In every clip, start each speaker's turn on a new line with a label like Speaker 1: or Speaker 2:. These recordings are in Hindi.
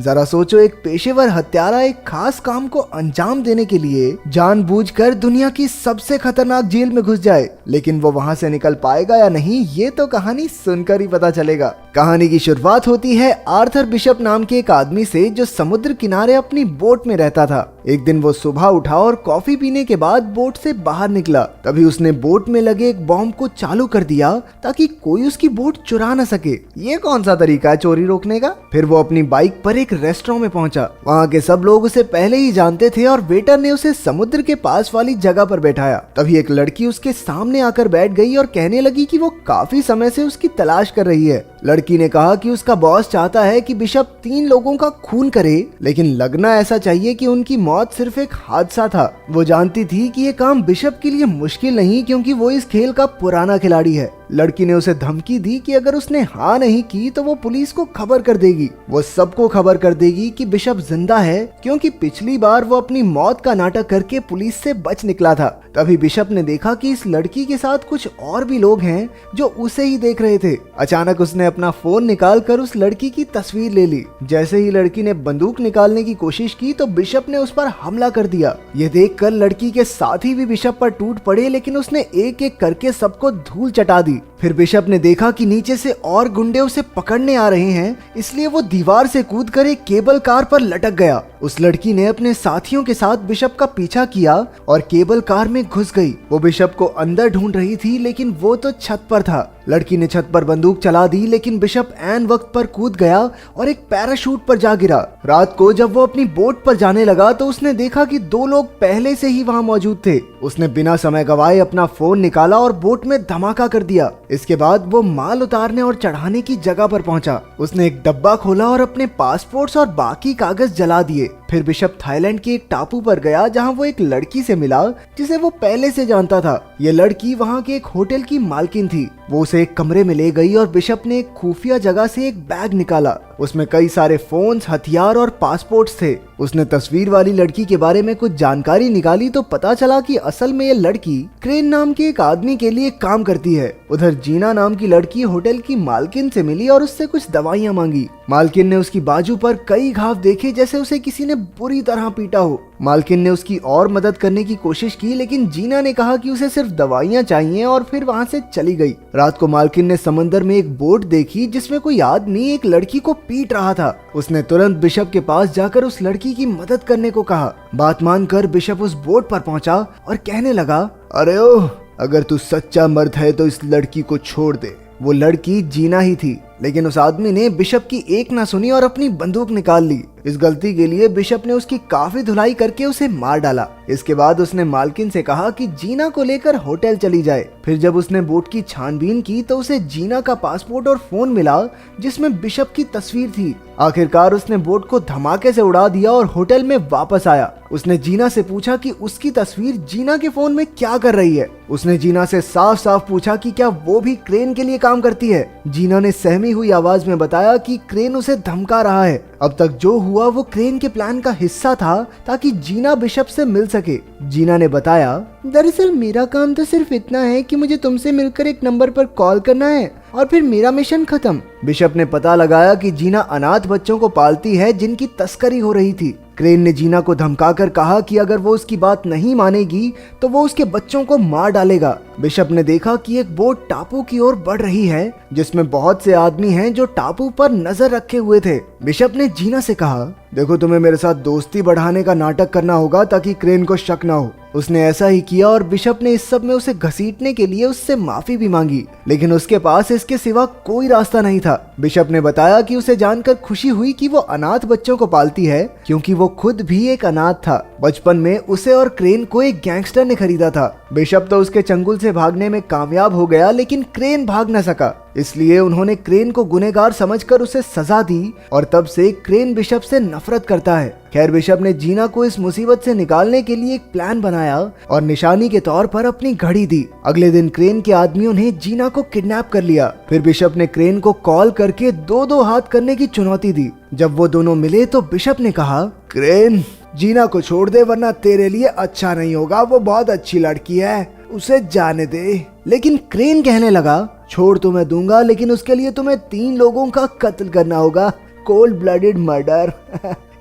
Speaker 1: जरा सोचो, एक पेशेवर हत्यारा एक खास काम को अंजाम देने के लिए जानबूझकर दुनिया की सबसे खतरनाक जेल में घुस जाए, लेकिन वो वहां से निकल पाएगा या नहीं, ये तो कहानी सुनकर ही पता चलेगा। कहानी की शुरुआत होती है आर्थर बिशप नाम के एक आदमी से, जो समुद्र किनारे अपनी बोट में रहता था। एक दिन वो सुबह उठा और कॉफी पीने के बाद बोट से बाहर निकला। तभी उसने बोट में लगे एक बॉम्ब को चालू कर दिया ताकि कोई उसकी बोट चुरा न सके। ये कौन सा तरीका है चोरी रोकने का? फिर वो अपनी बाइक पर एक रेस्टोरेंट में पहुंचा। वहाँ के सब लोग उसे पहले ही जानते थे और वेटर ने उसे समुद्र के पास वाली जगह पर बैठाया। तभी एक लड़की उसके सामने आकर बैठ गई और कहने लगी कि वो काफी समय से उसकी तलाश कर रही है। लड़की ने कहा कि उसका बॉस चाहता है कि बिशप 3 लोगों का खून करे, लेकिन लगना ऐसा चाहिए कि उनकी मौत सिर्फ एक हादसा था। वो जानती थी कि ये काम बिशप के लिए मुश्किल नहीं, क्योंकि वो इस खेल का पुराना खिलाड़ी है। लड़की ने उसे धमकी दी कि अगर उसने हाँ नहीं की तो वो पुलिस को खबर कर देगी। वो सबको खबर कर देगी कि बिशप जिंदा है, क्योंकि पिछली बार वो अपनी मौत का नाटक करके पुलिस से बच निकला था। तभी बिशप ने देखा कि इस लड़की के साथ कुछ और भी लोग हैं जो उसे ही देख रहे थे। अचानक उसने अपना फोन निकाल कर उस लड़की की तस्वीर ले ली। जैसे ही लड़की ने बंदूक निकालने की कोशिश की तो बिशप ने उस पर हमला कर दिया। ये देखकर लड़की के साथी भी बिशप पर टूट पड़े, लेकिन उसने एक एक करके सबको धूल चटा दी। फिर बिशप ने देखा कि नीचे से और गुंडे उसे पकड़ने आ रहे हैं, इसलिए वो दीवार से कूदकर एक केबल कार पर लटक गया। उस लड़की ने अपने साथियों के साथ बिशप का पीछा किया और केबल कार में घुस गई। वो बिशप को अंदर ढूंढ रही थी, लेकिन वो तो छत पर था। लड़की ने छत पर बंदूक चला दी, लेकिन बिशप ऐन वक्त पर कूद गया और एक पैराशूट पर जा गिरा। रात को जब वो अपनी बोट पर जाने लगा तो उसने देखा कि 2 लोग पहले से ही वहां मौजूद थे। उसने बिना समय गवाए अपना फोन निकाला और बोट में धमाका कर दिया। इसके बाद वो माल उतारने और चढ़ाने की जगह पर पहुंचा। उसने एक डब्बा खोला और अपने पासपोर्ट्स और बाकी कागज जला दिए। फिर बिशप थाईलैंड के एक टापू पर गया, जहां वो एक लड़की से मिला जिसे वो पहले से जानता था। ये लड़की वहां के एक होटल की मालकिन थी। वो उसे एक कमरे में ले गई और बिशप ने एक खुफिया जगह से एक बैग निकाला। उसमें कई सारे फोन्स, हथियार और पासपोर्ट्स थे। उसने तस्वीर वाली लड़की के बारे में कुछ जानकारी निकाली तो पता चला कि असल में ये लड़की क्रेन नाम के एक आदमी के लिए काम करती है। उधर जीना नाम की लड़की होटल की मालकिन से मिली और उससे कुछ दवाइयां मांगी। मालकिन ने उसकी बाजू पर कई घाव देखे, जैसे उसे किसी ने बुरी तरह पीटा हो। मालकिन ने उसकी और मदद करने की कोशिश की, लेकिन जीना ने कहा कि उसे सिर्फ दवाइयां चाहिए और फिर वहां से चली गई। रात को मालकिन ने समंदर में एक बोट देखी जिसमें कोई आदमी एक लड़की को पीट रहा था। उसने तुरंत बिशप के पास जाकर उस लड़की की मदद करने को कहा। बात मानकर बिशप उस बोट पर पहुंचा और कहने लगा, अरे ओह, अगर तू सच्चा मर्द है तो इस लड़की को छोड़ दे। वो लड़की जीना ही थी, लेकिन उस आदमी ने बिशप की एक ना सुनी और अपनी बंदूक निकाल ली। इस गलती के लिए बिशप ने उसकी काफी धुलाई करके उसे मार डाला। इसके बाद उसने मालकिन से कहा कि जीना को लेकर होटल चली जाए। फिर जब उसने बोट की छानबीन की तो उसे जीना का पासपोर्ट और फोन मिला जिसमें बिशप की तस्वीर थी। आखिरकार उसने बोट को धमाके से उड़ा दिया और होटल में वापस आया। उसने जीना से पूछा कि उसकी तस्वीर जीना के फोन में क्या कर रही है। उसने जीना से साफ साफ पूछा कि क्या वो भी क्रेन के लिए काम करती है। जीना ने सहमी हुई आवाज में बताया कि क्रेन उसे धमका रहा है। अब तक जो हुआ वो क्रेन के प्लान का हिस्सा था ताकि जीना बिशप से मिल सके। जीना ने बताया, दरअसल मेरा काम तो सिर्फ इतना है कि मुझे तुमसे मिलकर एक नंबर पर कॉल करना है और फिर मेरा मिशन खत्म। बिशप ने पता लगाया कि जीना अनाथ बच्चों को पालती है जिनकी तस्करी हो रही थी। क्रेन ने जीना को धमकाकर कहा कि अगर वो उसकी बात नहीं मानेगी तो वो उसके बच्चों को मार डालेगा। बिशप ने देखा कि एक बोट टापू की ओर बढ़ रही है जिसमें बहुत से आदमी हैं जो टापू पर नजर रखे हुए थे। बिशप ने जीना से कहा, देखो, तुम्हें मेरे साथ दोस्ती बढ़ाने का नाटक करना होगा ताकि क्रेन को शक ना हो। उसने ऐसा ही किया और बिशप ने इस सब में उसे घसीटने के लिए उससे माफी भी मांगी, लेकिन उसके पास इसके सिवा कोई रास्ता नहीं था। बिशप ने बताया कि उसे जानकर खुशी हुई कि वो अनाथ बच्चों को पालती है, क्योंकि वो खुद भी एक अनाथ था। बचपन में उसे और क्रेन को एक गैंगस्टर ने खरीदा था। बिशप तो उसके चंगुल से भागने में कामयाब हो गया, लेकिन क्रेन भाग न सका। इसलिए उन्होंने क्रेन को गुनहगार समझकर उसे सजा दी और तब से क्रेन बिशप से नफरत करता है। खैर, बिशप ने जीना को इस मुसीबत से निकालने के लिए एक प्लान बनाया और निशानी के तौर पर अपनी घड़ी दी। अगले दिन क्रेन के आदमियों ने जीना को किडनैप कर लिया। फिर बिशप ने क्रेन को कॉल करके 2-2 हाथ करने की चुनौती दी। जब वो दोनों मिले तो बिशप ने कहा, क्रेन, जीना को छोड़ दे वरना तेरे लिए अच्छा नहीं होगा। वो बहुत अच्छी लड़की है, उसे जाने दे। लेकिन क्रेन कहने लगा, छोड़ तो मैं दूंगा, लेकिन उसके लिए तुम्हें 3 लोगों का कत्ल करना होगा। Cold blooded murder.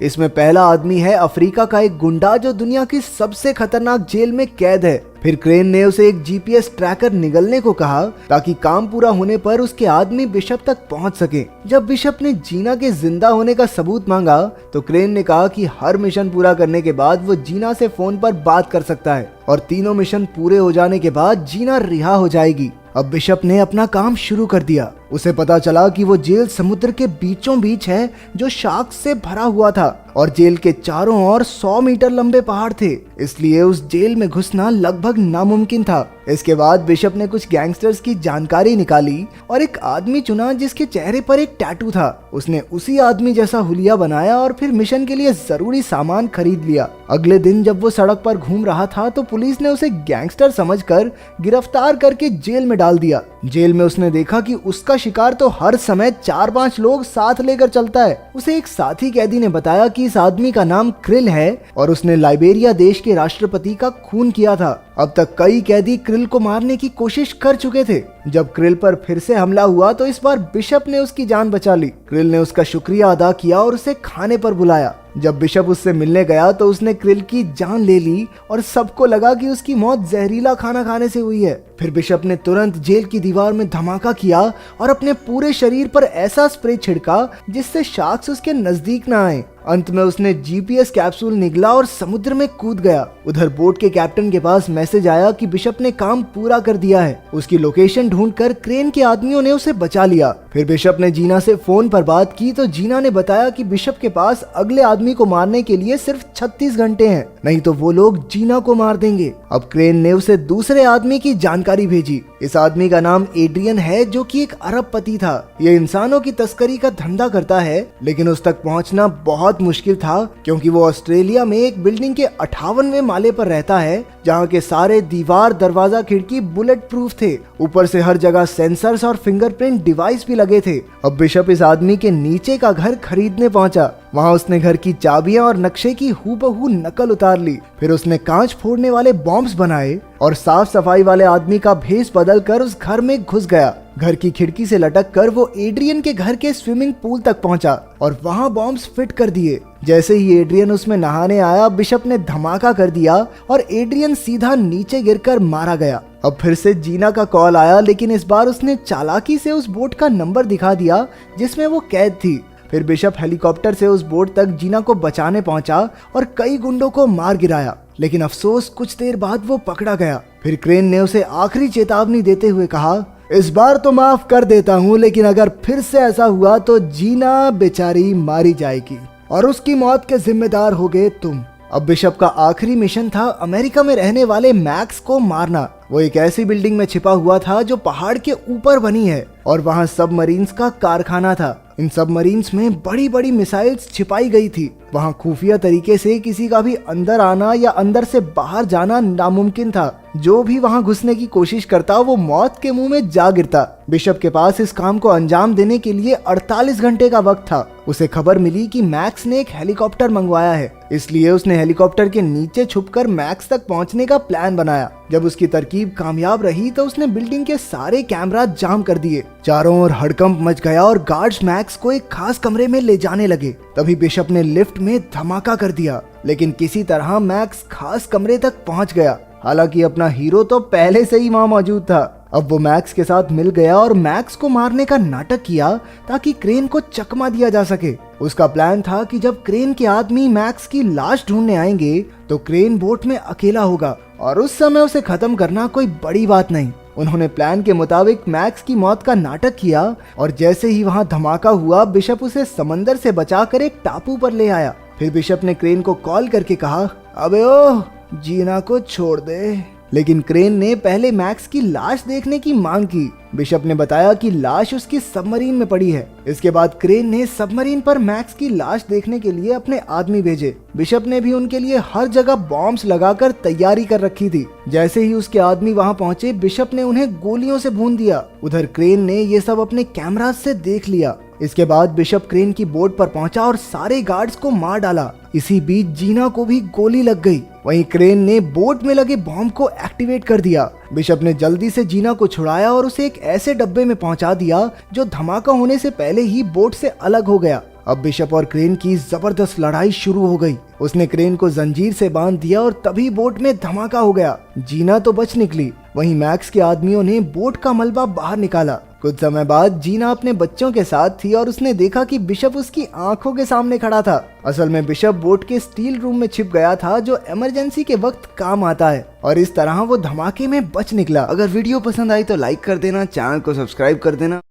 Speaker 1: इसमें पहला आदमी है अफ्रीका का एक गुंडा जो दुनिया की सबसे खतरनाक जेल में कैद है। फिर क्रेन ने उसे एक जीपीएस ट्रैकर निगलने को कहा ताकि काम पूरा होने पर उसके आदमी बिशप तक पहुंच सके। जब बिशप ने जीना के जिंदा होने का सबूत मांगा तो क्रेन ने कहा कि हर मिशन पूरा करने के बाद वो जीना से फोन पर बात कर सकता है और तीनों मिशन पूरे हो जाने के बाद जीना रिहा हो जाएगी। अब बिशप ने अपना काम शुरू कर दिया। उसे पता चला कि वो जेल समुद्र के बीचों बीच है जो शार्क से भरा हुआ था और जेल के चारों ओर 100 मीटर लंबे पहाड़ थे, इसलिए उस जेल में घुसना लगभग नामुमकिन था। इसके बाद बिशप ने कुछ गैंगस्टर्स की जानकारी निकाली और एक आदमी चुना जिसके चेहरे पर एक टैटू था। उसने उसी आदमी जैसा हुलिया बनाया और फिर मिशन के लिए जरूरी सामान खरीद लिया। अगले दिन जब वो सड़क पर घूम रहा था तो पुलिस ने उसे गैंगस्टर समझकर गिरफ्तार करके जेल में डाल दिया। जेल में उसने देखा कि उसका शिकार तो हर समय 4-5 लोग साथ लेकर चलता है। उसे एक साथी कैदी ने बताया कि इस आदमी का नाम क्रिल है और उसने लाइबेरिया देश के राष्ट्रपति का खून किया था। अब तक कई कैदी क्रिल को मारने की कोशिश कर चुके थे। जब क्रिल पर फिर से हमला हुआ तो इस बार बिशप ने उसकी जान बचा ली। क्रिल ने उसका शुक्रिया अदा किया और उसे खाने पर बुलाया। जब बिशप उससे मिलने गया तो उसने क्रिल की जान ले ली और सबको लगा कि उसकी मौत जहरीला खाना खाने से हुई है। फिर बिशप ने तुरंत जेल की दीवार में धमाका किया और अपने पूरे शरीर पर ऐसा स्प्रे छिड़का जिससे शार्क्स उसके नजदीक न आए। अंत में उसने जीपीएस कैप्सूल निगला और समुद्र में कूद गया। उधर बोट के कैप्टन के पास मैसेज आया कि बिशप ने काम पूरा कर दिया है। उसकी लोकेशन ढूंढकर क्रेन के आदमियों ने उसे बचा लिया। फिर बिशप ने जीना से फोन पर बात की तो जीना ने बताया कि बिशप के पास अगले आदमी को मारने के लिए सिर्फ 36 घंटे हैं, नहीं तो वो लोग जीना को मार देंगे। अब क्रेन ने उसे दूसरे आदमी की जानकारी भेजी। इस आदमी का नाम एड्रियन है जो कि एक अरबपति था। ये इंसानों की तस्करी का धंधा करता है, लेकिन उस तक पहुंचना बहुत मुश्किल था क्योंकि वो ऑस्ट्रेलिया में एक बिल्डिंग के 58वें माले पर रहता है जहां के सारे दीवार, दरवाजा, खिड़की बुलेट प्रूफ थे। ऊपर से हर जगह सेंसर्स और फिंगरप्रिंट डिवाइस भी लगे थे। अब बिशप इस आदमी के नीचे का घर खरीदने पहुंचा। वहां उसने घर की चाबियां और नक्शे की हूबहू नकल उतार ली। फिर उसने कांच फोड़ने वाले बॉम्ब्स बनाए और साफ सफाई वाले आदमी का भेष बदलकर उस घर में घुस गया। घर की खिड़की से लटक कर वो एड्रियन के घर के स्विमिंग पूल तक पहुंचा और वहां बॉम्ब्स फिट कर दिए। जैसे ही एड्रियन उसमें नहाने आया, बिशप ने धमाका कर दिया और एड्रियन सीधा नीचे गिरकर मारा गया। अब फिर से जीना का कॉल आया, लेकिन इस बार उसने चालाकी से उस बोट का नंबर दिखा दिया जिसमें वो कैद थी। फिर बिशप हेलीकॉप्टर से उस बोट तक जीना को बचाने पहुंचा और कई गुंडों को मार गिराया, लेकिन अफसोस कुछ देर बाद वो पकड़ा गया। फिर क्रेन ने उसे आखिरी चेतावनी देते हुए कहा, इस बार तो माफ कर देता हूँ, लेकिन अगर फिर से ऐसा हुआ तो जीना बेचारी मारी जाएगी और उसकी मौत के जिम्मेदार होगे तुम। अब बिशप का आखिरी मिशन था अमेरिका में रहने वाले मैक्स को मारना। वो एक ऐसी बिल्डिंग में छिपा हुआ था जो पहाड़ के ऊपर बनी है और वहाँ सबमरीन्स का कारखाना था। इन सबमरीन्स में बड़ी बड़ी मिसाइल्स छिपाई गई थी। वहाँ खुफिया तरीके से किसी का भी अंदर आना या अंदर से बाहर जाना नामुमकिन था। जो भी वहाँ घुसने की कोशिश करता वो मौत के मुंह में जा गिरता। बिशप के पास इस काम को अंजाम देने के लिए 48 घंटे का वक्त था। उसे खबर मिली कि मैक्स ने एक हेलीकॉप्टर मंगवाया है, इसलिए उसने हेलीकॉप्टर के नीचे छुपकर मैक्स तक पहुंचने का प्लान बनाया। जब उसकी तरकीब कामयाब रही तो उसने बिल्डिंग के सारे कैमरा जाम कर दिए। चारों ओर हड़कंप मच गया और गार्ड्स मैक्स को एक खास कमरे में ले जाने लगे। तभी बिशप ने लिफ्ट में धमाका कर दिया, लेकिन किसी तरह मैक्स खास कमरे तक पहुंच गया। हालांकि अपना हीरो तो पहले से ही वहां मौजूद था। अब वो मैक्स के साथ मिल गया और मैक्स को मारने का नाटक किया ताकि क्रेन को चकमा दिया जा सके। उसका प्लान था कि जब क्रेन के आदमी मैक्स की लाश ढूंढने आएंगे तो क्रेन बोट में अकेला होगा और उस समय उसे खत्म करना कोई बड़ी बात नहीं। उन्होंने प्लान के मुताबिक मैक्स की मौत का नाटक किया और जैसे ही वहां धमाका हुआ, बिशप उसे समंदर से बचाकर एक टापू पर ले आया। फिर बिशप ने क्रेन को कॉल करके कहा, अबे ओ जीना को छोड़ दे। लेकिन क्रेन ने पहले मैक्स की लाश देखने की मांग की। बिशप ने बताया कि लाश उसकी सबमरीन में पड़ी है। इसके बाद क्रेन ने सबमरीन पर मैक्स की लाश देखने के लिए अपने आदमी भेजे। बिशप ने भी उनके लिए हर जगह बॉम्ब्स लगाकर तैयारी कर रखी थी। जैसे ही उसके आदमी वहां पहुंचे, बिशप ने उन्हें गोलियों से भून दिया। उधर क्रेन ने ये सब अपने कैमरा से देख लिया। इसके बाद बिशप क्रेन की बोट पर पहुंचा और सारे गार्ड्स को मार डाला। इसी बीच जीना को भी गोली लग गई। वहीं क्रेन ने बोट में लगे बॉम्ब को एक्टिवेट कर दिया। बिशप ने जल्दी से जीना को छुड़ाया और उसे एक ऐसे डब्बे में पहुंचा दिया जो धमाका होने से पहले ही बोट से अलग हो गया। अब बिशप और क्रेन की जबरदस्त लड़ाई शुरू हो गई। उसने क्रेन को जंजीर से बांध दिया और तभी बोट में धमाका हो गया। जीना तो बच निकली, वहीं मैक्स के आदमियों ने बोट का मलबा बाहर निकाला। कुछ समय बाद जीना अपने बच्चों के साथ थी और उसने देखा कि बिशप उसकी आंखों के सामने खड़ा था। असल में बिशप बोट के स्टील रूम में छिप गया था, जो इमरजेंसी के वक्त काम आता है, और इस तरह वो धमाके में बच निकला। अगर वीडियो पसंद आई तो लाइक कर देना, चैनल को सब्सक्राइब कर देना।